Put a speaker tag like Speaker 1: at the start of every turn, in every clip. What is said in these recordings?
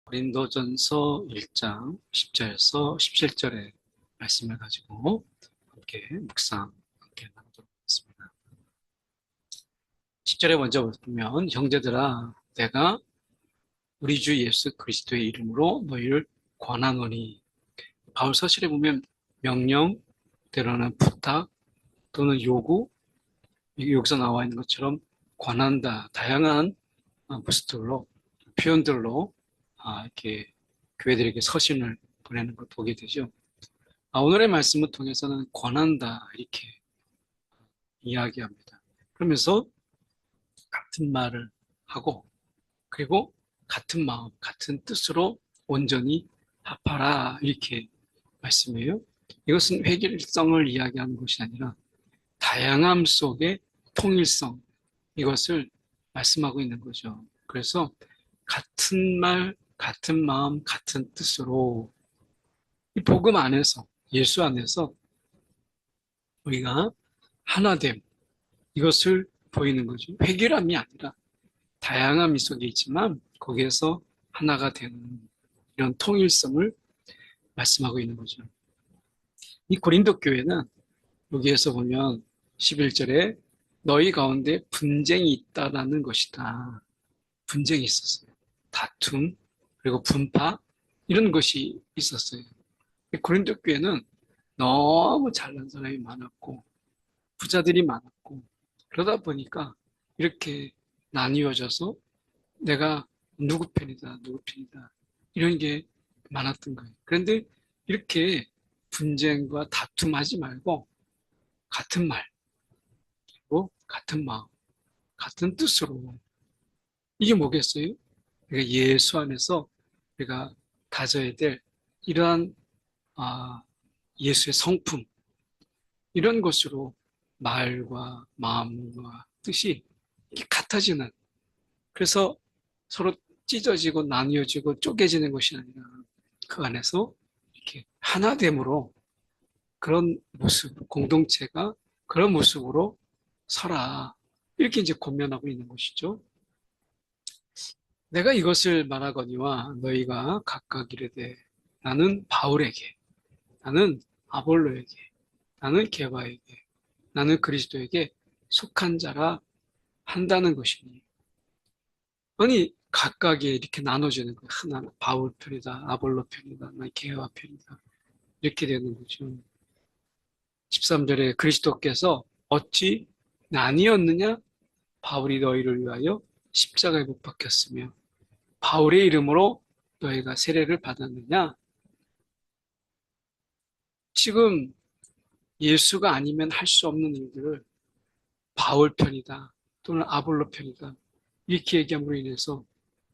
Speaker 1: 고린도전서 1장 10절에서 17절의 말씀을 가지고 함께 묵상 함께 나누도록 하겠습니다. 10절에 먼저 보면 형제들아 내가 우리 주 예수 그리스도의 이름으로 너희를 권하노니, 바울 서술에 보면 명령 때로는 부탁 또는 요구, 여기서 나와 있는 것처럼 권한다, 다양한 모습들로 표현들로 이렇게 교회들에게 서신을 보내는 걸 보게 되죠. 오늘의 말씀을 통해서는 권한다 이렇게 이야기합니다. 그러면서 같은 말을 하고, 그리고 같은 마음, 같은 뜻으로 온전히 합하라 이렇게 말씀해요. 이것은 획일성을 이야기하는 것이 아니라 다양함 속의 통일성, 이것을 말씀하고 있는 거죠. 그래서 같은 말, 같은 마음, 같은 뜻으로 이 복음 안에서, 예수 안에서 우리가 하나됨, 이것을 보이는 거죠. 획일함이 아니라 다양함이 속에 있지만 거기에서 하나가 되는 이런 통일성을 말씀하고 있는 거죠. 이 고린도 교회는 여기에서 보면 11절에 너희 가운데 분쟁이 있다라는 것이다. 분쟁이 있었어요. 다툼, 그리고 분파, 이런 것이 있었어요. 고린도 교회는 너무 잘난 사람이 많았고, 부자들이 많았고, 그러다 보니까 이렇게 나뉘어져서 내가 누구 편이다, 누구 편이다, 이런 게 많았던 거예요. 그런데 이렇게 분쟁과 다툼하지 말고 같은 말, 그리고 같은 마음, 같은 뜻으로, 이게 뭐겠어요? 그러니까 예수 안에서 우리가 가져야 될 이러한 예수의 성품, 이런 것으로 말과 마음과 뜻이 이렇게 같아지는, 그래서 서로 찢어지고 나뉘어지고 쪼개지는 것이 아니라 그 안에서 이렇게 하나됨으로, 그런 모습, 공동체가 그런 모습으로 서라, 이렇게 이제 권면하고 있는 것이죠. 내가 이것을 말하거니와 너희가 각각 이르되 나는 바울에게, 나는 아볼로에게, 나는 게바에게, 나는 그리스도에게 속한 자라 한다는 것이니. 아니 각각이 이렇게 나눠지는 거예요. 하나는 바울 편이다, 아볼로 편이다, 나 게바 편이다, 이렇게 되는 거죠. 13절에 그리스도께서 어찌 나뉘었느냐? 바울이 너희를 위하여 십자가에 못 박혔으며 바울의 이름으로 너희가 세례를 받았느냐? 지금 예수가 아니면 할 수 없는 일들을 바울 편이다 또는 아볼로 편이다 이렇게 얘기함으로 인해서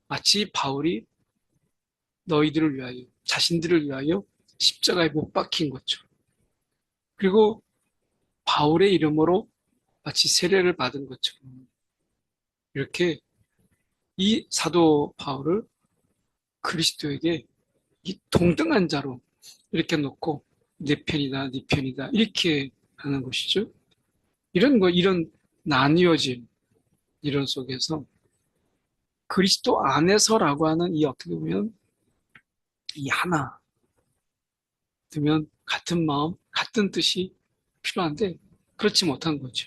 Speaker 1: 마치 바울이 너희들을 위하여, 자신들을 위하여 십자가에 못 박힌 것처럼, 그리고 바울의 이름으로 마치 세례를 받은 것처럼, 이렇게 이 사도 바울을 그리스도에게 이 동등한 자로 이렇게 놓고 내 편이다, 네 편이다 이렇게 하는 것이죠. 이런 나뉘어짐, 이런 속에서 그리스도 안에서라고 하는 이 어떻게 보면 이 하나 되면 같은 마음, 같은 뜻이 필요한데 그렇지 못한 거죠.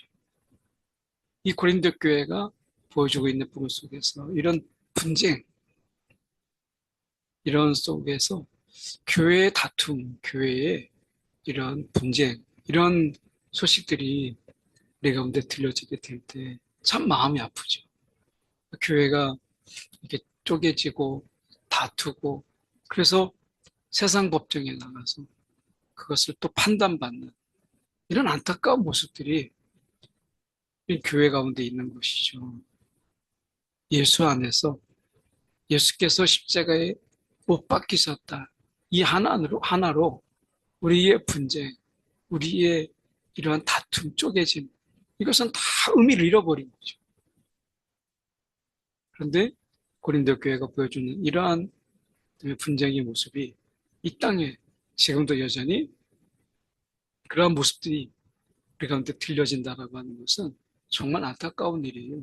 Speaker 1: 이 고린도 교회가 보여주고 있는 부분 속에서 이런 분쟁, 이런 속에서 교회의 다툼, 교회의 이런 분쟁, 이런 소식들이 우리 가운데 들려지게 될 때 참 마음이 아프죠. 교회가 이렇게 쪼개지고 다투고, 그래서 세상 법정에 나가서 그것을 또 판단받는 이런 안타까운 모습들이 교회 가운데 있는 것이죠. 예수 안에서 예수께서 십자가에 못 박히셨다, 이 하나로 우리의 분쟁, 우리의 이러한 다툼, 쪼개짐, 이것은 다 의미를 잃어버린 거죠. 그런데 고린도 교회가 보여주는 이러한 분쟁의 모습이 이 땅에 지금도 여전히 그러한 모습들이 우리 가운데 들려진다라고 하는 것은 정말 안타까운 일이에요.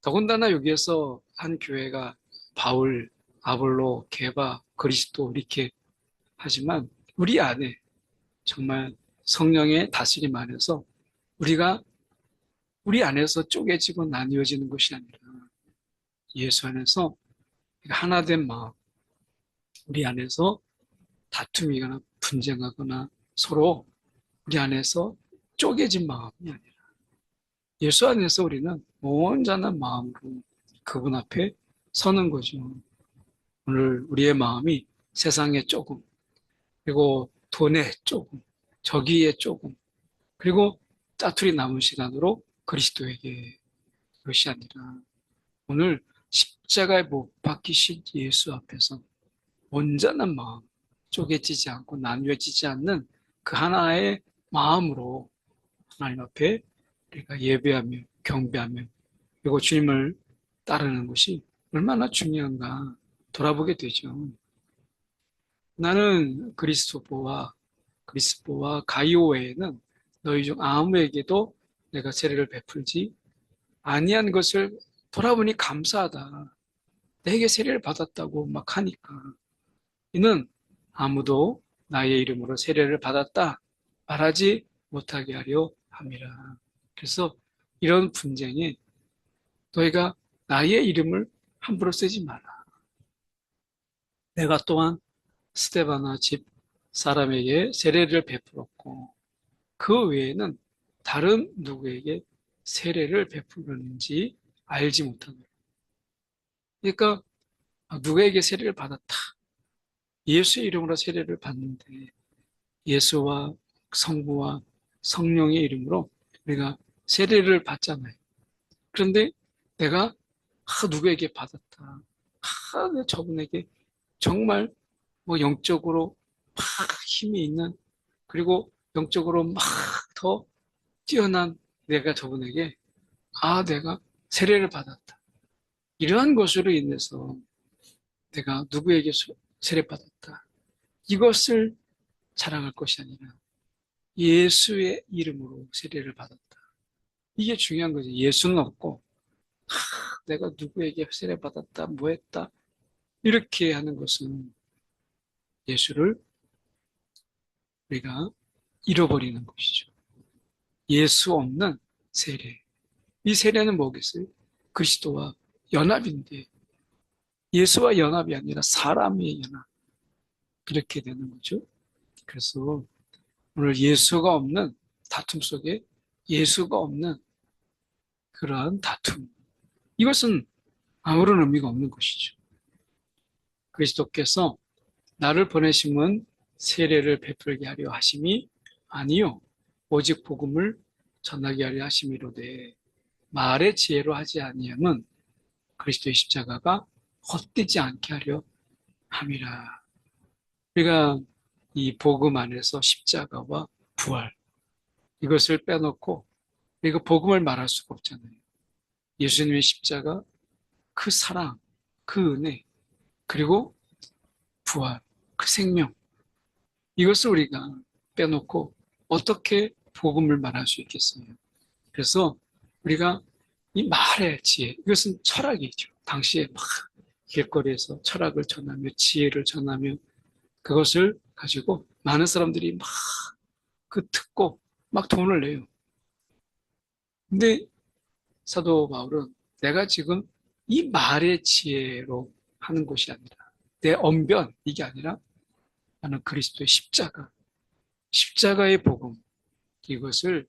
Speaker 1: 더군다나 여기에서 한 교회가 바울 아볼로, 게바, 그리스도 이렇게 하지만 우리 안에 정말 성령의 다스림 안에서 우리가 우리 안에서 쪼개지고 나뉘어지는 것이 아니라 예수 안에서 하나된 마음, 우리 안에서 다툼이거나 분쟁하거나 서로 우리 안에서 쪼개진 마음이 아니라 예수 안에서 우리는 온전한 마음으로 그분 앞에 서는 거죠. 오늘 우리의 마음이 세상에 조금, 그리고 돈에 조금, 저기에 조금, 그리고 짜투리 남은 시간으로 그리스도에게 그것이 아니라 오늘 십자가에 못 박히신 예수 앞에서 온전한 마음, 쪼개지지 않고 나뉘어지지 않는 그 하나의 마음으로 하나님 앞에 우리가 예배하며 경배하며 그리고 주님을 따르는 것이 얼마나 중요한가 돌아보게 되죠. 나는 그리스도와 가이오 외에는 너희 중 아무에게도 내가 세례를 베풀지 아니한 것을 돌아보니 감사하다. 내게 세례를 받았다고 막 하니까 이는 아무도 나의 이름으로 세례를 받았다 말하지 못하게 하려 함이라. 그래서 이런 분쟁에 너희가 나의 이름을 함부로 쓰지 마라. 내가 또한 스데바나 집 사람에게 세례를 베풀었고 그 외에는 다른 누구에게 세례를 베푸는지 알지 못하노라. 그러니까 누구에게 세례를 받았다. 예수의 이름으로 세례를 받는데 예수와 성부와 성령의 이름으로 우리가 세례를 받잖아요. 그런데 내가 누구에게 받았다. 저분에게 정말 뭐 영적으로 막 힘이 있는 그리고 영적으로 막 더 뛰어난 내가 저분에게 내가 세례를 받았다. 이러한 것으로 인해서 내가 누구에게 세례 받았다. 이것을 자랑할 것이 아니라 예수의 이름으로 세례를 받았다. 이게 중요한 거지. 예수는 없고 내가 누구에게 세례 받았다, 뭐 했다 이렇게 하는 것은 예수를 우리가 잃어버리는 것이죠. 예수 없는 세례. 이 세례는 뭐겠어요? 그리스도와 연합인데 예수와 연합이 아니라 사람의 연합. 이렇게 되는 거죠. 그래서 오늘 예수가 없는 다툼 속에 예수가 없는 그러한 다툼. 이것은 아무런 의미가 없는 것이죠. 그리스도께서 나를 보내심은 세례를 베풀게 하려 하심이 아니요 오직 복음을 전하게 하려 하심이로되 말의 지혜로 하지 아니함은 그리스도의 십자가가 헛되지 않게 하려 함이라. 우리가 이 복음 안에서 십자가와 부활 이것을 빼놓고 이거 복음을 말할 수가 없잖아요. 예수님의 십자가, 그 사랑, 그 은혜, 그리고 부활, 그 생명 이것을 우리가 빼놓고 어떻게 복음을 말할 수 있겠어요? 그래서 우리가 이 말의 지혜, 이것은 철학이죠. 당시에 막 길거리에서 철학을 전하며 지혜를 전하며 그것을 가지고 많은 사람들이 막 그 듣고 막 돈을 내요. 근데 사도 바울은 내가 지금 이 말의 지혜로 하는 것이 아니라 내 언변 이게 아니라 나는 그리스도의 십자가의 복음 이것을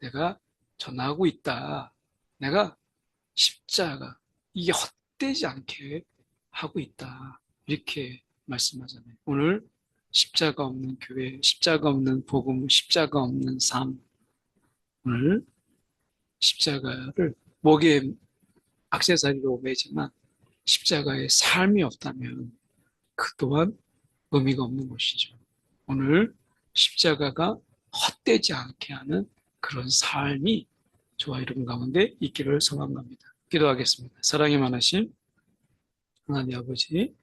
Speaker 1: 내가 전하고 있다. 내가 십자가 이게 헛되지 않게 하고 있다. 이렇게 말씀하잖아요. 오늘 십자가 없는 교회, 십자가 없는 복음, 십자가 없는 삶. 오늘 십자가를 목에 액세서리로 매지만 십자가의 삶이 없다면 그 또한 의미가 없는 것이죠. 오늘 십자가가 헛되지 않게 하는 그런 삶이 저와 여러분 가운데 있기를 소망합니다. 기도하겠습니다. 사랑이 많으신 하나님 아버지,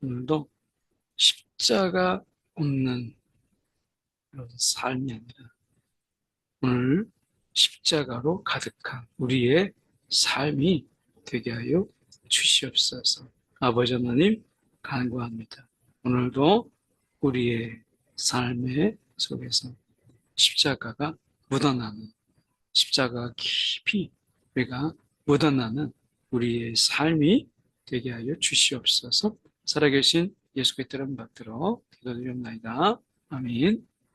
Speaker 1: 오늘도 십자가 없는 그런 삶이 아니라 오늘 십자가로 가득한 우리의 삶이 되게 하여 주시옵소서. 아버지 하나님, 간구합니다. 오늘도 우리의 삶의 속에서 십자가가 묻어나는, 십자가가 깊이 우리가 묻어나는 우리의 삶이 되게 하여 주시옵소서. 살아계신 예수 그리스도를 받들어 기도드립니다. 아멘.